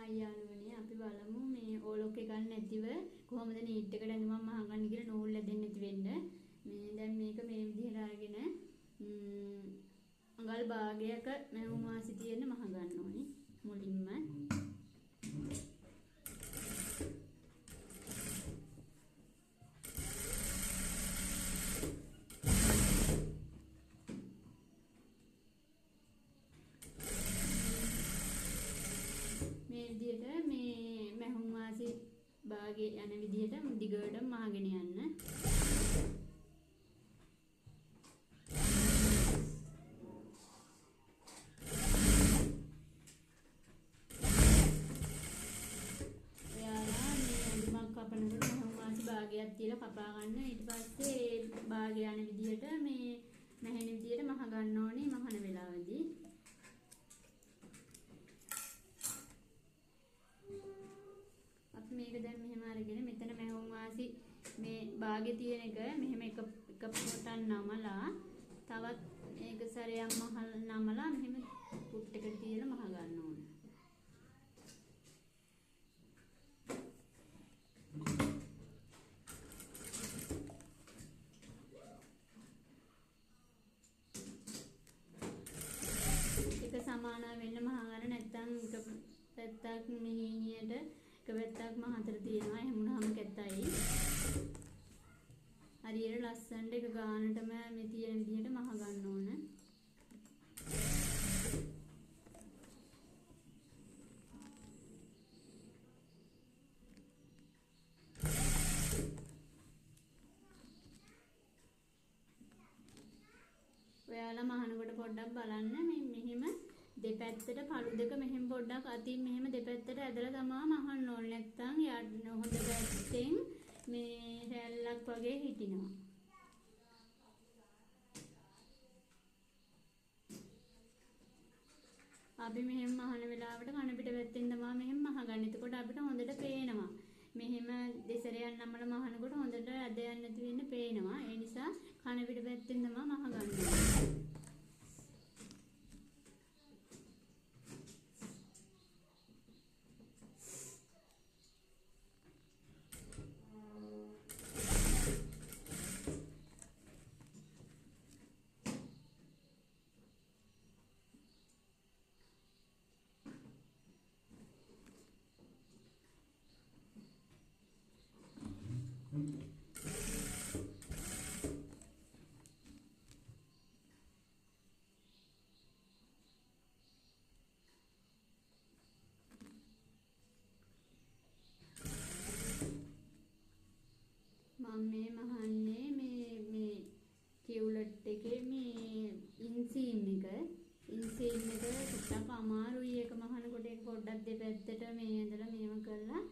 අයියාළුවනේ අපි බලමු මේ ඕලොක් එක ගන්න නැතිව කොහොමද නීට් එකට ඇඳුමක් මහගන්න කියලා නූල් ඇදෙන්නේ නැති වෙන්න. මේ දැන් මේක මේ විදිහට අරගෙන අඟල් භාගයක මැහුම් වාසි තියෙන මහගන්න ඕනි මුලින්ම. මේ විදිහට මේ මැහුම් වාසි භාගයේ යන විදිහට දිගට මහගෙන යන්න. ඔයාලා මේ අඳුමක් කපනකොට මැහුම් වාසි භාගයක් තියලා කපා ගන්න. ඊට පස්සේ ඒ භාගය යන විදිහට මේ නැහෙන විදිහට මහ ගන්න ඕනේ මහන වෙලාවේදී. මේක දැන් මෙහෙම අරගෙන මෙතන මැහුම් වාසි මේ භාගෙ තියෙන එක මෙහෙම එක පොටක් නමලා තවත් මේක සැරයක් නමලා මෙහෙම පුට් එකට තියලා මහ ගන්න ඕන. එක සමාන වෙන්න මහ ගන්න නැත්නම් එක පැත්තක් මෙහිණියට එක පැත්තක් මහතර තියෙනවා. එහෙම වුණාම කැතයි. හරියට ලස්සනට එක ගානටම මේ තියෙන විදිහට මහ ගන්න ඕන. ඔයාලා මහනකොට පොඩ්ඩක් බලන්න මේ මෙහෙම දෙපැත්තට පළු දෙක මෙහෙම පොඩ්ඩක් අතින් මෙහෙම දෙපැත්තට ඇදලා තමයි මහන්න ඕනේ. නැත්නම් යට හොඳ පැත්තෙන් මේ රැල්ලක් වගේ හිටිනවා. අපි මෙහෙම මහන වෙලාවට කන පිට පැත්තෙන් තමයි මෙහෙම මහගන්න. එතකොට අපිට හොඳට පේනවා. මෙහෙම දෙසරයක් නමල මහනකොට හොඳට ඇද යන්නේ නැති වෙන්න පේනවා. ඒ නිසා කන පිට පැත්තෙන් තමයි මහගන්නේ. මේ මහන්නේ මේ කියුලට් එකේ මේ ඉන්සීන් එක ටිකක් අමාරුයි. ඒක මහනකොට ඒක පොඩ්ඩක් දෙපැත්තට මේ ඇදලා මේව කරලා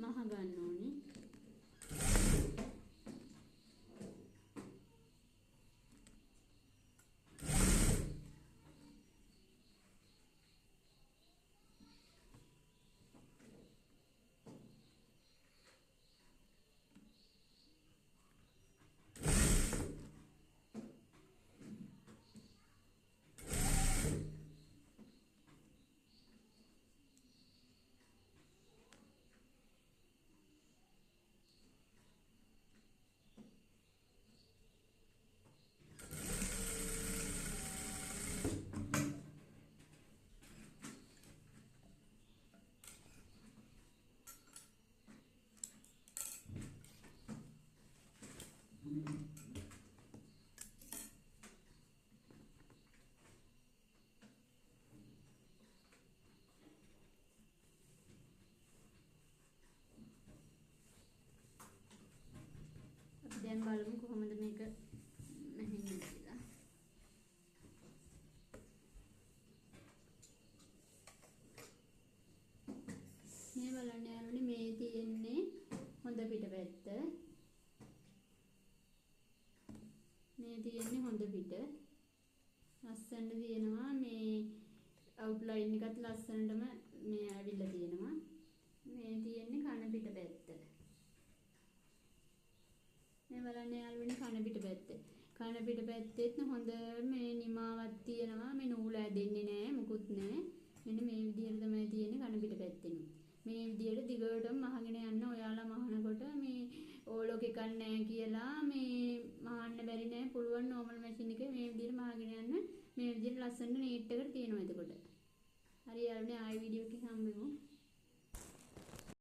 මහ ගන්න ඕනි. දැන් බලමු කොහොමද මේක මෙහෙන්නේ කියලා. මේ බලන්න යාළුවනේ මේ තියෙන්නේ හොඳ පිටපැත්ත. මේ තියෙන්නේ හොඳ පිට. ලස්සනට තියෙනවා මේ අවුට්ලයින් එකත් ලස්සනටම මේ ඇවිල්ලා තියෙනවා. මේ තියෙන්නේ කන පිටපැත්ත. මේ බලන්න යාළුවනේ කන පිටපැත්ත. කන පිටපැත්තෙත් හොඳ මේ නිමාවක් තියෙනවා. මේ නූල ඇදෙන්නේ නැහැ, මුකුත් නැහැ. මෙන්න මේ විදිහට තමයි තියෙන්නේ කන පිටපැත්ත. පැත්තෙන්. මේ විදියට දිගටම මහගෙන යන්න ඔයාලා මහනකොට මේ ඕලෝක එකක් නැහැ කියලා මේ මහන්න බැරි නෑ පුළුවන් නෝමල් මැෂින් එකේ මේ විදියට මහගෙන යන්න මේ විදියට ලස්සන නීට් එකකට තියෙනවා එතකොට. හරි යාළුවනේ ආයෙ වීඩියෝ එකකින් හම්බෙමු.